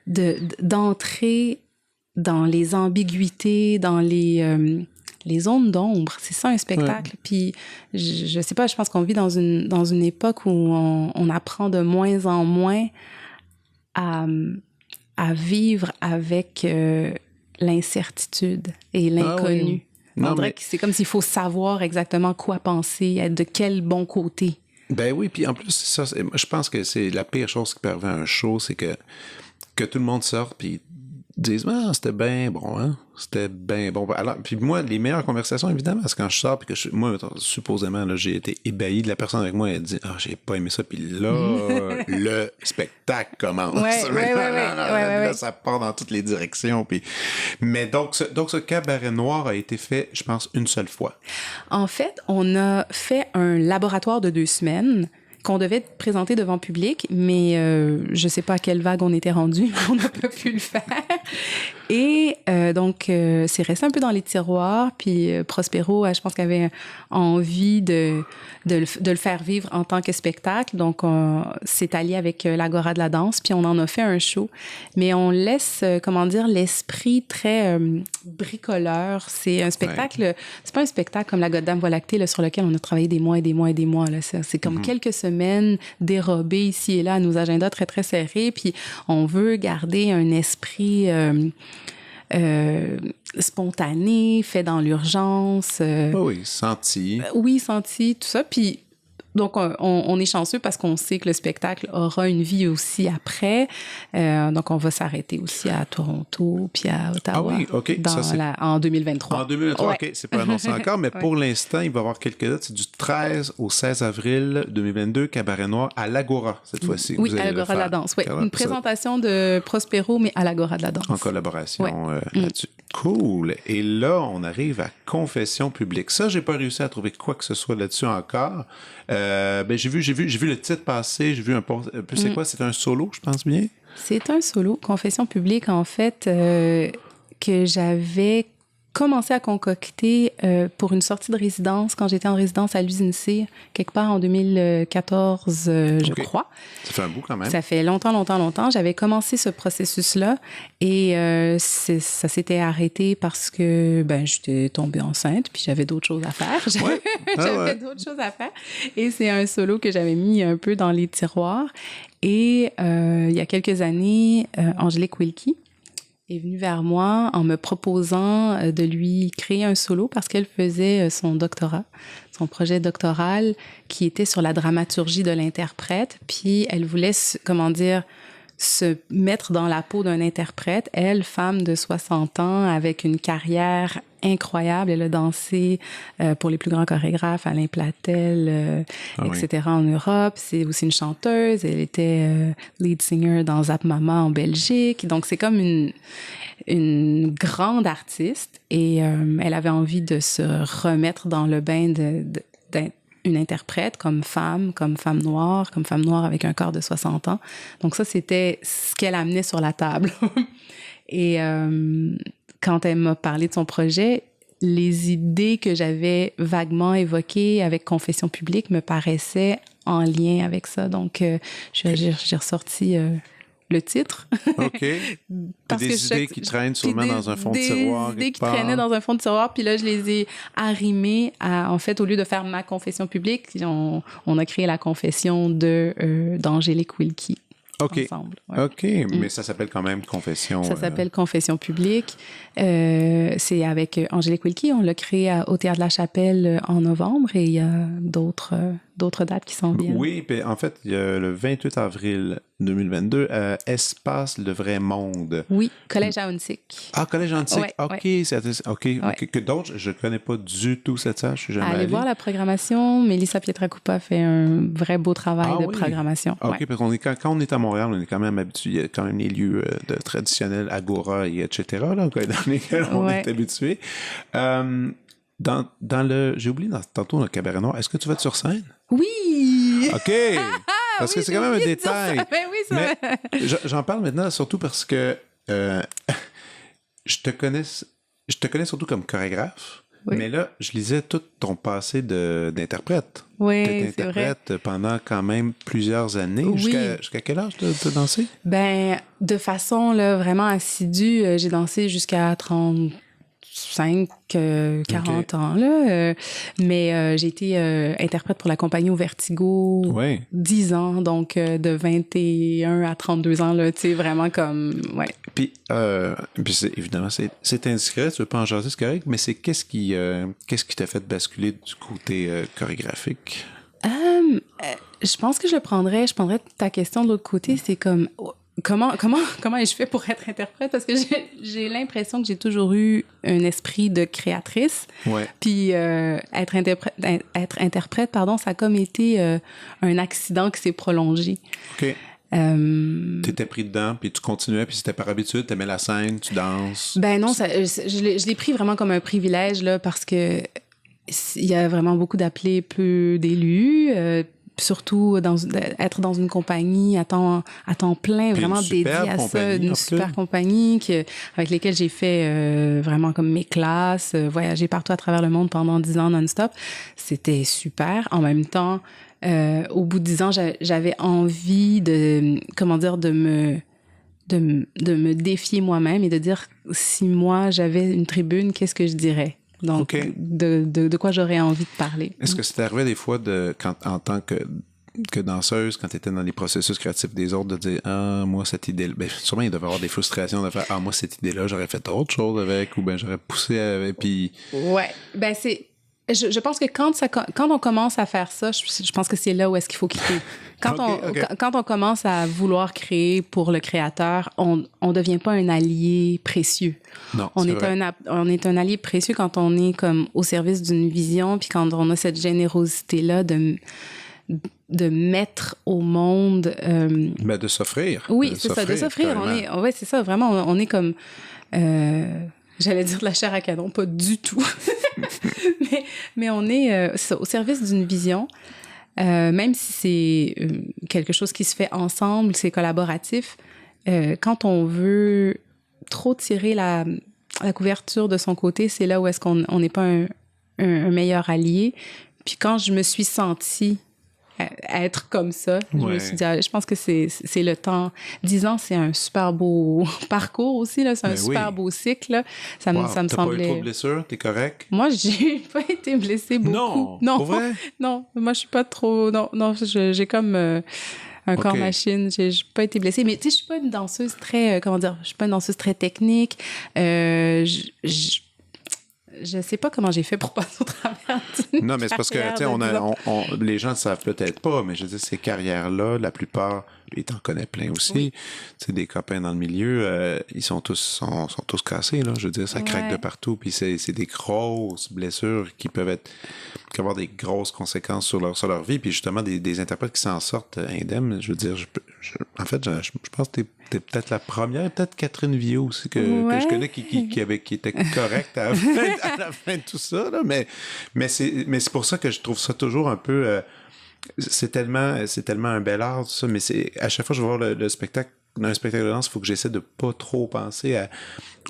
d'entrer dans les ambiguïtés, dans les zones d'ombre. C'est ça, un spectacle. Puis, je sais pas, je pense qu'on vit dans une époque où on apprend de moins en moins à vivre avec l'incertitude et l'inconnu. On dirait que c'est comme s'il faut savoir exactement quoi penser, être de quel bon côté. Ben oui, puis en plus, ça, je pense que c'est la pire chose qui peut arriver à un show, c'est que tout le monde sorte puis disent c'était bien bon, hein? C'était bien bon. Alors, puis moi, les meilleures conversations, évidemment, c'est quand je sors puis que moi, supposément, là, j'ai été ébahi de la personne avec moi, elle dit j'ai pas aimé ça, puis là, le spectacle commence. Là, ça part dans toutes les directions. Puis... Mais donc, ce Cabaret Noir a été fait, je pense, une seule fois. En fait, on a fait un laboratoire de 2 semaines qu'on devait présenter devant public, mais je sais pas à quelle vague on était rendu, on n'a pas pu le faire. Et donc, c'est resté un peu dans les tiroirs, puis Prospero, je pense qu'il avait envie de le faire vivre en tant que spectacle, donc on s'est allié avec l'Agora de la danse, puis on en a fait un show. Mais on laisse, l'esprit très bricoleur. C'est un spectacle, c'est pas un spectacle comme La Goddamn Voie lactée, là, sur lequel on a travaillé des mois et des mois et des mois. Là. C'est comme quelques semaines dérobées ici et là à nos agendas très, très serrés, puis on veut garder un esprit... spontané, fait dans l'urgence. Senti. Oui, senti, tout ça. Puis, donc, on est chanceux parce qu'on sait que le spectacle aura une vie aussi après. Donc, on va s'arrêter aussi à Toronto puis à Ottawa. Ah oui, OK. En 2023. En 2023, OK. C'est pas annoncé encore, mais pour l'instant, il va y avoir quelques dates. C'est du 13 au 16 avril 2022, Cabaret Noir à l'Agora, cette fois-ci. Oui, à l'Agora de la danse. Oui, une présentation de Prospero, mais à l'Agora de la danse. En collaboration là-dessus. Cool. Et là, on arrive à Confession publique. Ça, j'ai pas réussi à trouver quoi que ce soit là-dessus encore. J'ai vu le titre passer, j'ai vu un peu, c'est quoi? C'est un solo, je pense bien? C'est un solo, Confession publique, en fait, que j'avais commencé à concocter pour une sortie de résidence quand j'étais en résidence à l'Usine Cyr, quelque part en 2014, je crois. Ça fait un bout quand même. Ça fait longtemps. J'avais commencé ce processus-là et ça s'était arrêté parce que j'étais tombée enceinte puis j'avais d'autres choses à faire. J'avais d'autres choses à faire. Et c'est un solo que j'avais mis un peu dans les tiroirs. Et il y a quelques années, Angélique Wilkie est venue vers moi en me proposant de lui créer un solo parce qu'elle faisait son projet doctoral qui était sur la dramaturgie de l'interprète. Puis elle voulait, se mettre dans la peau d'un interprète. Elle, femme de 60 ans, avec une carrière incroyable. Elle a dansé pour les plus grands chorégraphes, Alain Platel, etc. en Europe. C'est aussi une chanteuse. Elle était lead singer dans Zap Mama en Belgique. Donc, c'est comme une grande artiste. Et elle avait envie de se remettre dans le bain d'être une interprète comme femme noire avec un corps de 60 ans. Donc ça, c'était ce qu'elle amenait sur la table. Et quand elle m'a parlé de son projet, les idées que j'avais vaguement évoquées avec Confession publique me paraissaient en lien avec ça. Donc, j'ai ressorti le titre. OK. Parce des idées qui traînent sûrement dans un fond de tiroir. Des idées qui traînaient dans un fond de tiroir. Puis là, je les ai arrimées en fait, au lieu de faire ma confession publique, on a créé la confession d'Angélique Wilkie. OK. Ensemble, ouais. OK, mais ça s'appelle quand même Confession. Ça s'appelle Confession publique. C'est avec Angélique Wilkie. On l'a créé au Théâtre de la Chapelle en novembre et il y a d'autres dates qui s'en viennent. Oui, puis en fait, il y a le 28 avril 2022, Espace le vrai monde. Oui, Collège à Huntsic. Ah, Collège Antique. Ouais, OK, ouais. OK. Ouais. Que d'autres, je ne connais pas du tout cette salle, je suis jamais Allez allé. voir la programmation. Mélissa Pietracupa fait un vrai beau travail de programmation. OK, Ouais. parce qu'on est, quand on est à Montréal, on est quand même habitué, il y a quand même les lieux traditionnels, Agora et etc., là, dans lesquels on est habitué. Dans le... J'ai oublié tantôt dans le Cabaret Noir, est-ce que tu vas être sur scène? Oui! OK! Parce que c'est quand même un détail. Ben oui, ça. Mais j'en parle maintenant surtout parce que je te connais surtout comme chorégraphe, oui. mais là, je lisais tout ton passé d'interprète. Oui, tu étais interprète pendant quand même plusieurs années. Oui. Jusqu'à quel âge tu as dansé? Ben, de façon là, vraiment assidue, j'ai dansé jusqu'à 35, 40 ans. Là, mais j'ai été interprètre pour la compagnie au Vertigo 10 ans, donc de 21 à 32 ans, là, tu sais, vraiment comme, ouais. Puis évidemment, c'est indiscret, tu veux pas en jaser, c'est correct, mais c'est qu'est-ce qui t'a fait basculer du côté chorégraphique? Je pense que je prendrais ta question de l'autre côté, c'est comme... Comment ai-je fait pour être interprète? Parce que j'ai l'impression que j'ai toujours eu un esprit de créatrice. Ouais. Puis être interprète, pardon, ça a comme été un accident qui s'est prolongé. OK. T'étais pris dedans, puis tu continuais, puis c'était par habitude, t'aimais la scène, tu danses? Ben non, je l'ai pris vraiment comme un privilège, là, parce que il y a vraiment beaucoup d'appelés, peu d'élus. Surtout être dans une compagnie à temps plein, vraiment dédiée à ça, une super compagnie avec lesquelles j'ai fait vraiment comme mes classes, voyager partout à travers le monde pendant 10 ans non-stop. C'était super. En même temps, au bout de 10 ans, j'avais envie de me défier moi-même et de dire, si moi j'avais une tribune, qu'est-ce que je dirais? Donc, de quoi j'aurais envie de parler. Est-ce que c'est arrivé des fois, en tant que danseuse, quand tu étais dans les processus créatifs des autres, de dire « Ah, moi, cette idée-là... » Ben, sûrement, il devait y avoir des frustrations de faire « Ah, moi, cette idée-là, j'aurais fait autre chose avec, ou ben j'aurais poussé avec, puis... » Ouais, ben c'est... Je pense que quand on commence à faire ça, je pense que c'est là où est-ce qu'il faut quitter. Quand on commence à vouloir créer pour le créateur, on devient pas un allié précieux. Non, on est un allié précieux quand on est comme au service d'une vision, puis quand on a cette générosité-là de mettre au monde... Ben de s'offrir. Oui, c'est ça, de s'offrir. Ouais, c'est ça, vraiment, on est comme... J'allais dire de la chair à canon, pas du tout. mais on est au service d'une vision, même si c'est quelque chose qui se fait ensemble, c'est collaboratif. Quand on veut trop tirer la couverture de son côté, c'est là où est-ce qu'on n'est pas un meilleur allié. Puis quand je me suis sentie être comme ça, je me suis dit, je pense que c'est le temps. 10 ans, c'est un super beau parcours aussi, là. C'est un super beau cycle, là. Ça me semblait... T'as pas eu trop de blessures? T'es correct? Moi, j'ai pas été blessée beaucoup. Non, pour vrai? Non, moi, je suis pas trop... Non, j'ai comme... un corps machine, j'ai pas été blessée. Mais tu sais, je suis pas une danseuse très... je suis pas une danseuse très technique. Je sais pas comment j'ai fait pour passer au travers d'une Non, mais c'est parce que, tu sais, les gens ne savent peut-être pas, mais je veux dire, ces carrières-là, la plupart, et t'en connais plein aussi, tu sais, des copains dans le milieu, ils sont tous cassés, là. Je veux dire, ça craque de partout, puis c'est des grosses blessures qui peuvent avoir des grosses conséquences sur leur vie, puis justement, des interprètes qui s'en sortent indemnes. Je veux dire, en fait, je pense que t'es peut-être la première, peut-être Catherine Viau aussi, que je connais, qui était correcte à la fin de tout ça, là, mais c'est pour ça que je trouve ça toujours un peu... c'est tellement un bel art, tout ça, mais à chaque fois que je vais voir le spectacle, dans un spectacle de danse, il faut que j'essaie de pas trop penser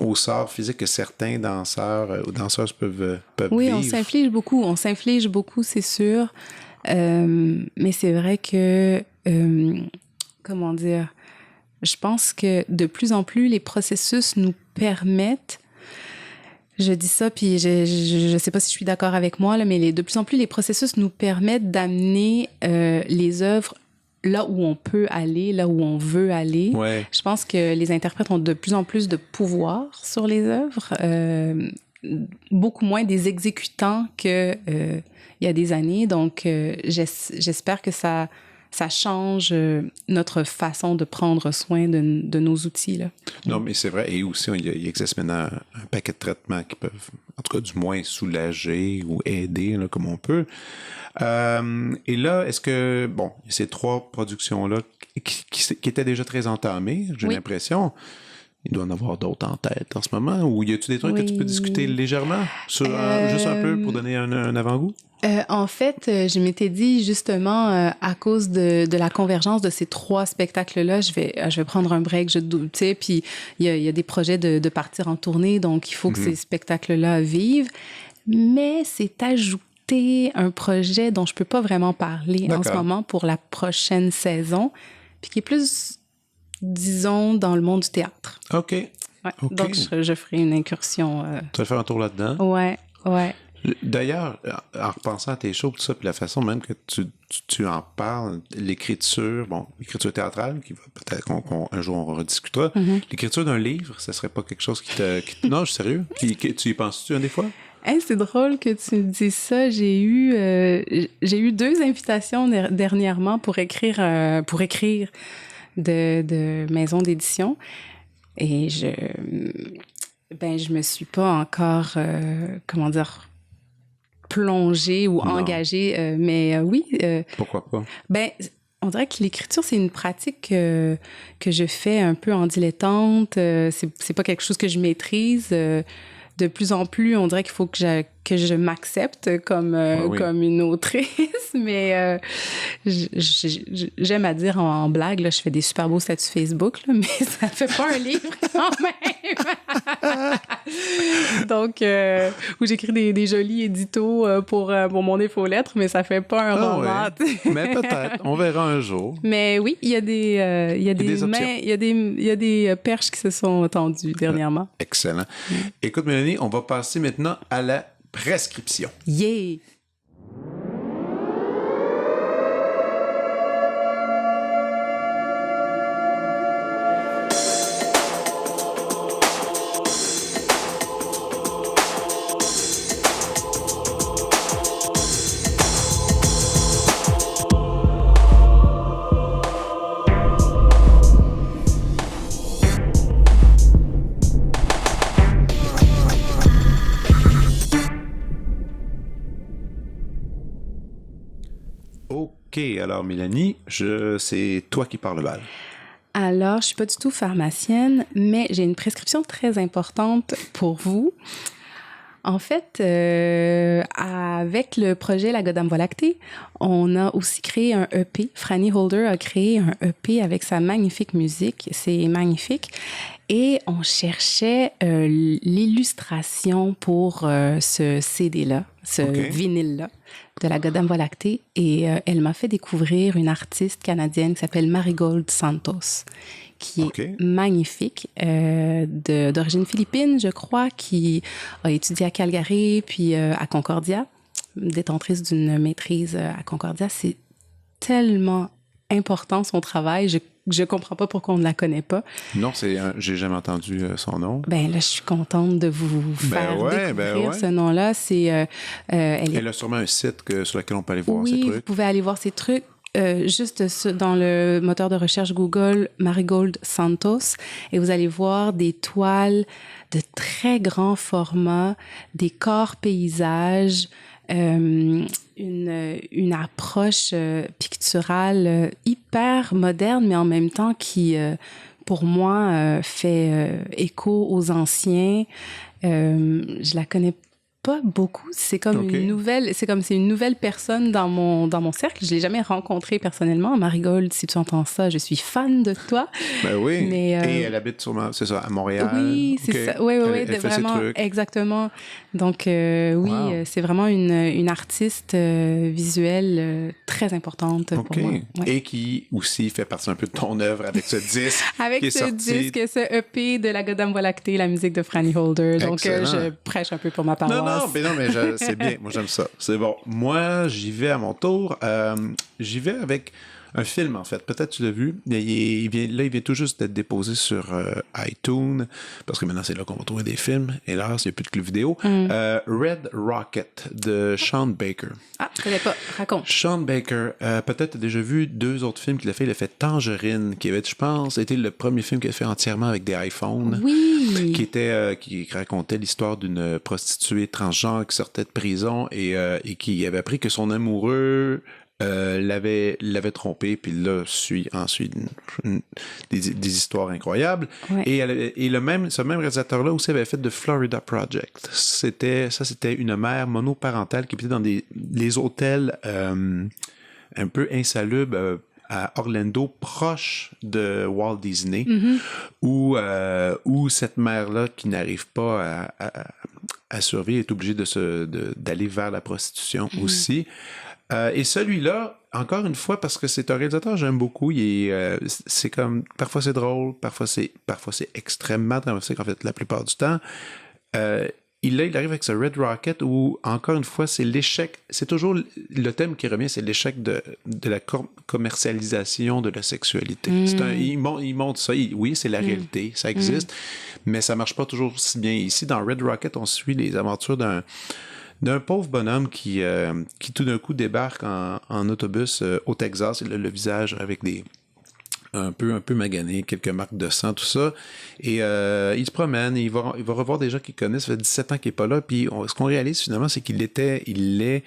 au sort physique que certains danseurs ou danseuses peuvent Oui, vivre. on s'inflige beaucoup, c'est sûr. Mais c'est vrai que, comment dire, je pense que de plus en plus, les processus nous permettent, je dis ça, puis je sais pas si je suis d'accord avec moi, là, mais de plus en plus, les processus nous permettent d'amener les œuvres là où on peut aller, là où on veut aller. Ouais. Je pense que les interprètes ont de plus en plus de pouvoir sur les œuvres, beaucoup moins des exécutants que il y a des années. Donc, j'espère que ça change notre façon de prendre soin de nos outils, là. Non, mais c'est vrai. Et aussi, il existe maintenant un paquet de traitements qui peuvent, en tout cas, du moins soulager ou aider, là, comme on peut. Et là, est-ce que, bon, ces 3 productions-là qui étaient déjà très entamées, j'ai l'impression, il doit en avoir d'autres en tête en ce moment, ou y a-tu des trucs que tu peux discuter légèrement sur juste un peu pour donner un avant-goût? En fait, je m'étais dit justement à cause de la convergence de ces 3 spectacles-là, je vais prendre un break, tu sais, puis il y a des projets de partir en tournée, donc il faut que ces spectacles-là vivent. Mais c'est ajouté un projet dont je peux pas vraiment parler en ce moment pour la prochaine saison, puis qui est plus, disons, dans le monde du théâtre. OK. Ouais. Okay. Donc, je ferai une incursion. Tu vas faire un tour là-dedans? Ouais. D'ailleurs, en repensant à tes shows, tout ça, puis la façon même que tu en parles, l'écriture théâtrale, qui va peut-être un jour on rediscutera. L'écriture d'un livre, ça serait pas quelque chose qui te... Non, je suis sérieux. Tu y penses-tu des fois? Hey, c'est drôle que tu me dises ça. J'ai eu 2 invitations dernièrement pour écrire de maisons d'édition. Et je me suis pas encore, plongée ou engagée. Mais oui. Pourquoi pas? On dirait que l'écriture, c'est une pratique que je fais un peu en dilettante. C'est pas quelque chose que je maîtrise. De plus en plus, on dirait qu'il faut que je m'accepte comme une autrice, mais j'aime à dire en blague, là, je fais des super beaux statuts Facebook, là, mais ça fait pas un livre quand même. Donc, où j'écris des jolis éditos pour mon infolettre, mais ça fait pas un roman. Ouais. Mais peut-être, on verra un jour. Mais oui, il y a des perches qui se sont tendues dernièrement. Excellent. Écoute, Mélanie, on va passer maintenant à la prescription. Yeah! OK, alors Mélanie, c'est toi qui parles le bal. Alors, je suis pas du tout pharmacienne, mais j'ai une prescription très importante pour vous. En fait, avec le projet La Godam Voie Lactée, on a aussi créé un EP. Franny Holder a créé un EP avec sa magnifique musique. C'est magnifique. Et on cherchait l'illustration pour ce CD-là, ce vinyle-là de La Godam Voie Lactée. Et elle m'a fait découvrir une artiste canadienne qui s'appelle Marigold Santos, qui est magnifique, d'origine philippine, je crois, qui a étudié à Calgary, puis à Concordia, détentrice d'une maîtrise à Concordia. C'est tellement important, son travail. Je comprends pas pourquoi on ne la connaît pas. Non, j'ai jamais entendu son nom. Ben là, je suis contente de vous faire découvrir ce nom-là. Elle a sûrement un site sur lequel on peut aller voir ses trucs. Oui, vous pouvez aller voir ses trucs. Juste dans le moteur de recherche Google, Marigold Santos, et vous allez voir des toiles de très grand format, des corps paysages, une approche picturale hyper moderne, mais en même temps qui, pour moi, fait écho aux anciens. Je la connais Pas beaucoup. C'est comme une nouvelle, c'est une nouvelle personne dans mon cercle. Je l'ai jamais rencontrée personnellement. Marigold, si tu entends ça, je suis fan de toi. Ben oui. Mais, et elle habite sûrement, c'est ça, à Montréal. Oui, c'est ça. Oui, elle fait vraiment, ses trucs. Exactement. Donc, oui, c'est vraiment une artiste visuelle très importante pour moi. Ouais. Et qui aussi fait partie un peu de ton œuvre avec ce disque. Avec ce disque, ce EP de la Godam Voie lactée, la musique de Franny Holder. Donc, je prêche un peu pour ma paroisse. Non, mais c'est bien. Moi, j'aime ça. C'est bon. Moi, j'y vais à mon tour. J'y vais avec un film, en fait. Peut-être tu l'as vu. Il vient tout juste d'être déposé sur iTunes, parce que maintenant, c'est là qu'on va trouver des films. Hélas, il n'y a plus de club vidéo. Red Rocket, de Sean Baker. Ah, je connais pas. Raconte. Sean Baker, peut-être tu as déjà vu 2 autres films qu'il a fait. Il a fait Tangerine, qui avait, je pense, été le premier film qu'il a fait entièrement avec des iPhones. Oui. Qui racontait l'histoire d'une prostituée transgenre qui sortait de prison et qui avait appris que son amoureux l'avait trompé, puis là suit ensuite des histoires incroyables. Ouais. Et ce même réalisateur-là aussi avait fait The Florida Project. C'était une mère monoparentale qui habitait dans les hôtels un peu insalubres à Orlando, proche de Walt Disney, où cette mère-là qui n'arrive pas à survivre est obligée d'aller vers la prostitution aussi. Et celui-là, encore une fois, parce que c'est un réalisateur que j'aime beaucoup, c'est comme, parfois c'est drôle, parfois c'est extrêmement dramatique, en fait, la plupart du temps. Il arrive avec ce Red Rocket où, encore une fois, c'est l'échec. C'est toujours le thème qui revient, c'est l'échec de la commercialisation de la sexualité. Il montre ça. Oui, c'est la réalité, ça existe, mais ça marche pas toujours si bien. Ici, dans Red Rocket, on suit les aventures d'un pauvre bonhomme qui tout d'un coup débarque en autobus au Texas. Il a le visage avec un peu magané, quelques marques de sang, tout ça. Et il se promène, et il va revoir des gens qu'il connaît. Ça fait 17 ans qu'il n'est pas là. Puis ce qu'on réalise finalement, c'est qu'il est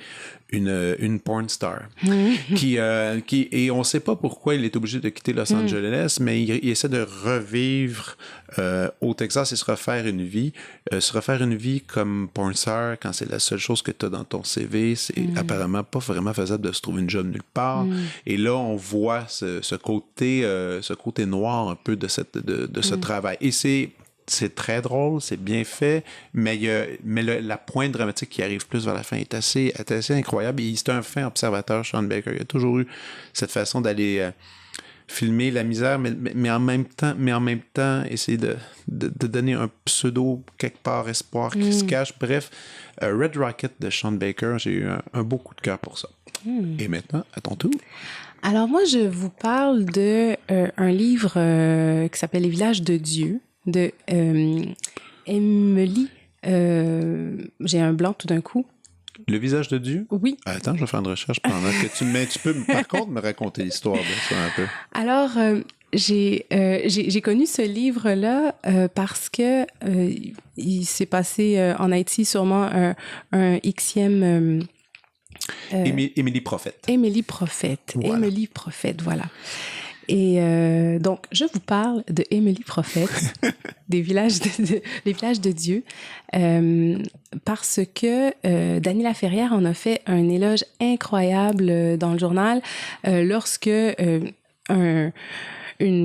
une porn star. Et on ne sait pas pourquoi il est obligé de quitter Los Angeles, mais il essaie de revivre au Texas et se refaire une vie. Se refaire une vie comme porn star quand c'est la seule chose que tu as dans ton CV. C'est apparemment pas vraiment faisable de se trouver une job nulle part. Et là, on voit ce côté noir un peu de ce travail. Et c'est très drôle, c'est bien fait, mais la pointe dramatique qui arrive plus vers la fin est assez incroyable. Et c'est un fin observateur, Sean Baker. Il a toujours eu cette façon d'aller filmer la misère, mais en même temps essayer de donner un pseudo quelque part espoir qui se cache. Bref, Red Rocket de Sean Baker, j'ai eu un beau coup de cœur pour ça. Et maintenant, à ton tour. Alors moi, je vous parle de un livre qui s'appelle Les villages de Dieu de Emily. J'ai un blanc tout d'un coup. Le visage de Dieu? Oui. Attends, je vais faire une recherche pendant que tu peux, par contre, me raconter l'histoire de ça un peu. Alors, j'ai connu ce livre-là parce que il s'est passé en Haïti sûrement un Xème... Émilie Prophète. Émilie Prophète. Voilà. Émilie Prophète, voilà. Et donc, je vous parle de Émilie Prophète, les villages de Dieu, parce que Dany Laferrière en a fait un éloge incroyable dans le journal lorsque une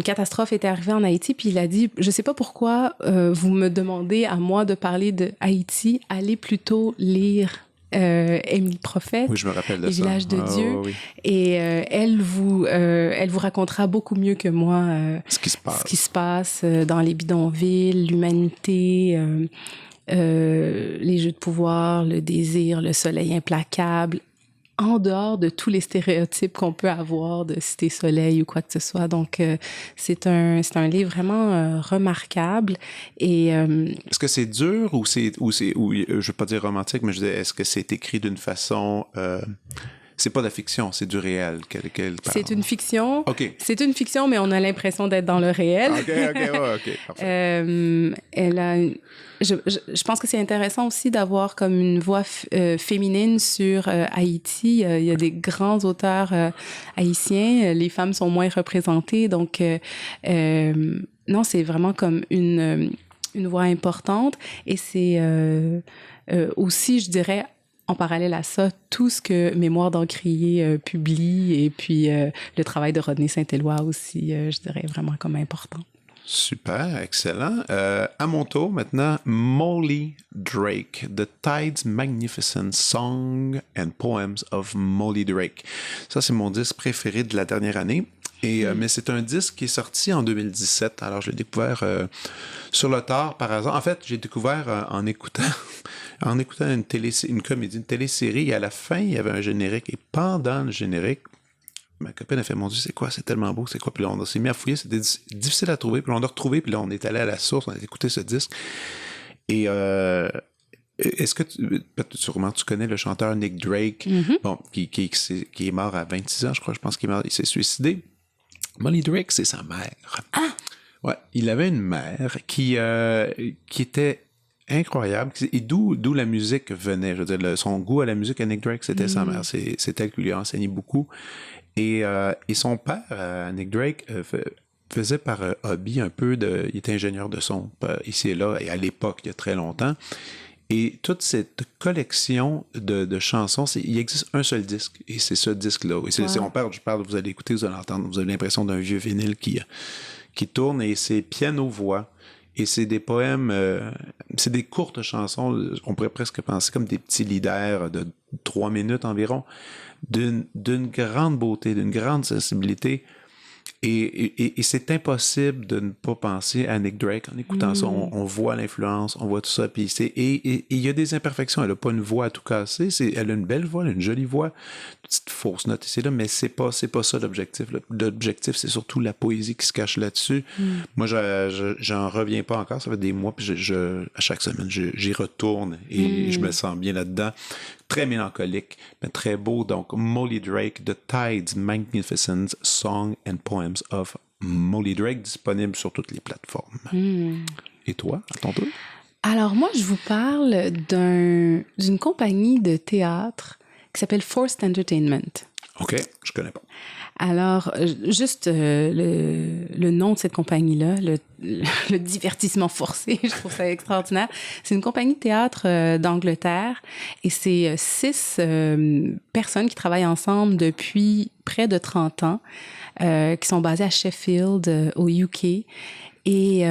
catastrophe était arrivée en Haïti, puis il a dit, je sais pas pourquoi vous me demandez à moi de parler de Haïti, allez plutôt lire Émilie Prophète, oui, je me rappelle de Les ça. villages de Dieu. Oui. Et elle vous racontera beaucoup mieux que moi ce qui se passe dans les bidonvilles, l'humanité, les jeux de pouvoir, le désir, le soleil implacable, en dehors de tous les stéréotypes qu'on peut avoir de Cité Soleil ou quoi que ce soit. Donc, c'est un livre vraiment remarquable. Et est-ce que c'est dur ou je veux pas dire romantique, mais je veux dire, est-ce que c'est écrit d'une façon c'est pas de la fiction, c'est du réel. C'est une fiction. OK. C'est une fiction, mais on a l'impression d'être dans le réel. OK, parfait. Je pense que c'est intéressant aussi d'avoir comme une voix féminine sur Haïti. Il y a des grands auteurs haïtiens. Les femmes sont moins représentées. Donc, non, c'est vraiment comme une une voix importante. Et c'est aussi, je dirais, en parallèle à ça, tout ce que Mémoire d'Encrier publie et puis le travail de Rodney Saint-Éloi aussi, je dirais vraiment comme important. Super, excellent. À mon tour maintenant, Molly Drake, The Tides Magnificent Song and Poems of Molly Drake. Ça, c'est mon disque préféré de la dernière année. Mais c'est un disque qui est sorti en 2017. Alors, je l'ai découvert sur le tard par hasard. En fait, j'ai découvert en écoutant une comédie, une télésérie. Et à la fin, il y avait un générique. Et pendant le générique, ma copine a fait, mon Dieu, c'est quoi? C'est tellement beau, c'est quoi? Puis là, on s'est mis à fouiller, c'était difficile à trouver. Puis là, on a retrouvé, puis là, on est allé à la source, on a écouté ce disque. Et est-ce que sûrement tu connais le chanteur Nick Drake, bon, qui est mort à 26 ans, je crois, je pense qu'il est mort, il s'est suicidé. Molly Drake, c'est sa mère. Ah! Ouais, il avait une mère qui était incroyable. Et d'où la musique venait. Je veux dire, son goût à la musique à Nick Drake, c'était sa mère. C'est elle qui lui a enseigné beaucoup. Et son père, Nick Drake, faisait par hobby un peu il était ingénieur de son ici et là, et à l'époque, il y a très longtemps. Et toute cette collection de chansons, il existe un seul disque, et c'est ce disque-là. Et c'est on parle, vous allez écouter, vous allez entendre, vous avez l'impression d'un vieux vinyle qui tourne, et c'est piano-voix. Et c'est des poèmes, c'est des courtes chansons, on pourrait presque penser comme des petits leaders de 3 minutes environ, d'une grande beauté, d'une grande sensibilité. Et c'est impossible de ne pas penser à Nick Drake en écoutant ça. On voit l'influence, on voit tout ça. Puis et il y a des imperfections. Elle n'a pas une voix à tout casser. Elle a une belle voix, elle a une jolie voix. Une petite fausse note ici là, mais c'est pas ça l'objectif. L'objectif, c'est surtout la poésie qui se cache là-dessus. Moi, j'en reviens pas encore. Ça fait des mois, puis à chaque semaine, j'y retourne et je me sens bien là-dedans. Très mélancolique, mais très beau. Donc, Molly Drake, The Tides Magnificent Song and Poems of Molly Drake, disponible sur toutes les plateformes. Et toi, à ton tour? Alors, moi, je vous parle d'une compagnie de théâtre qui s'appelle Forced Entertainment. OK, je connais pas. Alors, juste le nom de cette compagnie-là, le divertissement forcé, je trouve ça extraordinaire. C'est une compagnie de théâtre d'Angleterre et c'est 6 personnes qui travaillent ensemble depuis près de 30 ans, qui sont basées à Sheffield, au UK. Et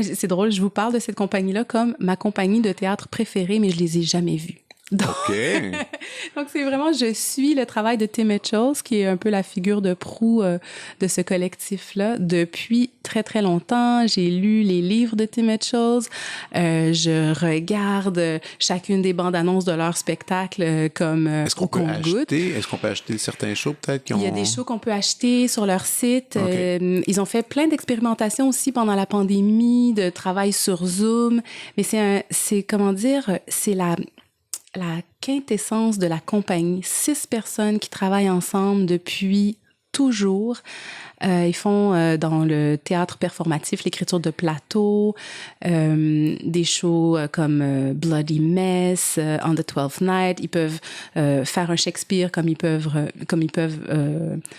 c'est drôle, je vous parle de cette compagnie-là comme ma compagnie de théâtre préférée, mais je les ai jamais vues. Donc, c'est vraiment, je suis le travail de Tim Mitchell, qui est un peu la figure de proue de ce collectif-là depuis très, très longtemps. J'ai lu les livres de Tim Mitchell. Je regarde chacune des bandes annonces de leur spectacle comme Est-ce qu'on peut acheter certains shows peut-être? Il y a des shows qu'on peut acheter sur leur site. Okay. Ils ont fait plein d'expérimentations aussi pendant la pandémie, de travail sur Zoom. Mais c'est comment dire, c'est la quintessence de la compagnie. 6 personnes qui travaillent ensemble depuis toujours. Ils font dans le théâtre performatif, l'écriture de plateau, des shows comme Bloody Mess, On the Twelfth Night. Ils peuvent faire un Shakespeare comme ils peuvent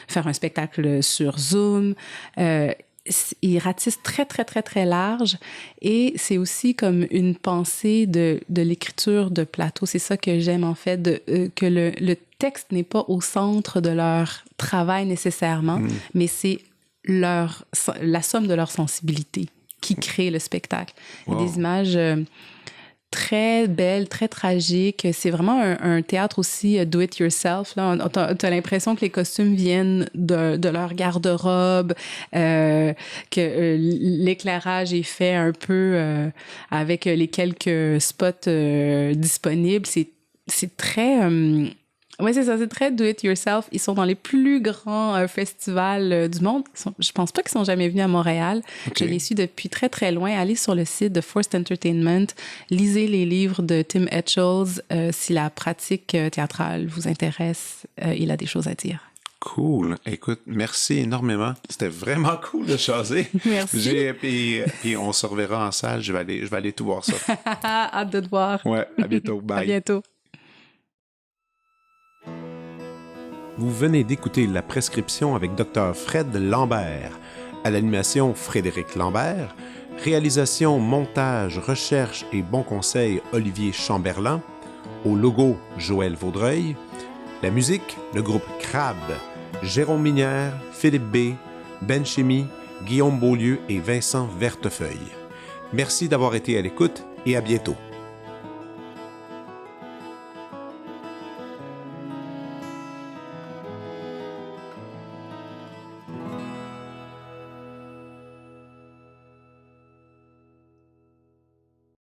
faire un spectacle sur Zoom. Ils ratissent très, très, très, très large et c'est aussi comme une pensée de l'écriture de plateau. C'est ça que j'aime, en fait, que le texte n'est pas au centre de leur travail nécessairement, mais c'est la somme de leur sensibilité qui crée le spectacle. Wow. Il y a des images très belle, très tragique. C'est vraiment un théâtre aussi do-it-yourself. T'as l'impression que les costumes viennent de leur garde-robe, que l'éclairage est fait un peu avec les quelques spots disponibles. C'est très... Oui, c'est ça, c'est très do-it-yourself. Ils sont dans les plus grands festivals du monde. Je pense pas qu'ils sont jamais venus à Montréal. Okay. Je les suis depuis très, très loin. Allez sur le site de Forced Entertainment. Lisez les livres de Tim Etchells. Si la pratique théâtrale vous intéresse, il a des choses à dire. Cool. Écoute, merci énormément. C'était vraiment cool de jaser. Merci. Puis on se reverra en salle. Je vais aller tout voir ça. Hâte de te voir. Ouais, à bientôt. Bye. À bientôt. Vous venez d'écouter La Prescription avec Dr. Fred Lambert. À l'animation, Frédéric Lambert. Réalisation, montage, recherche et bons conseils, Olivier Chamberlain. Au logo, Joël Vaudreuil. La musique, le groupe Crabe, Jérôme Minière, Philippe B, Ben Chimie, Guillaume Beaulieu et Vincent Vertefeuille. Merci d'avoir été à l'écoute et à bientôt.